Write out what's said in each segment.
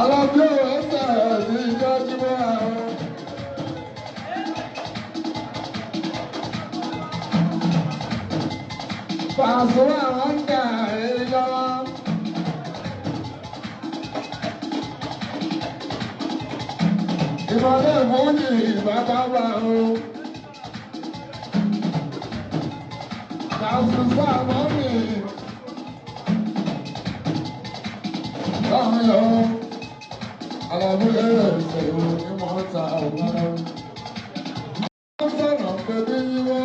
Alábí ò ẹsẹ̀ ní ìjọ́jú wá. Pàṣẹ àwọn ń dà èyí lọ́wọ́. Ìmọ̀lẹ́ fún ní bàbá bá o. Pàṣẹ sáwọn mi. Lọ́run lọ. Alábí ẹsẹ̀ ò ní mọ̀ ta òun. Wọ́n sọ̀rọ̀ pé bí wá.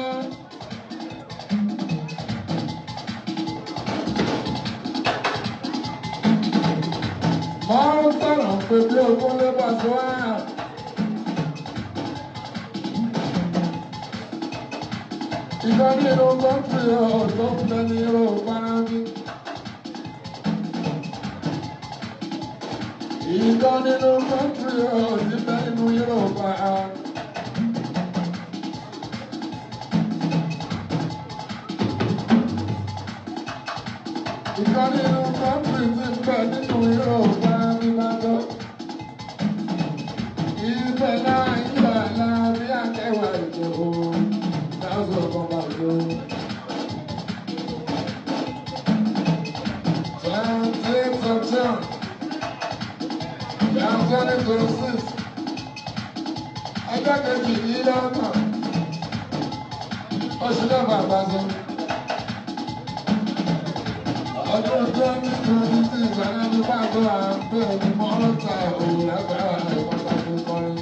Wọ́n sọ̀rọ̀ pé bí ogún ló bá sọ wá. Ìgbà nínú gọ́ọ̀tì ọ̀dọ́ fẹ́ ní Yorùbá ní. Ìgbà nínú gọ́ọ̀tì ọ̀dọ́ fẹ́ nínú Yorùbá. Ìgbà nínú gọ́ọ̀tì ti fẹ́ nínú Yorùbá ní Bàdó. Ibẹ̀ náà ìgbà náà bí akẹ́wà ìjọ. That's what I'm about to do. 26 of June. Down 2026. Ẹgbẹ́ kejì yìí lọ́nà. Oṣù lẹ́fà àbájọ. Ọdún 2026 ẹni bí bàbá àgbẹ̀ ni mọ́ta òun lágbára ìpàtà fún kọrin.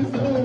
Why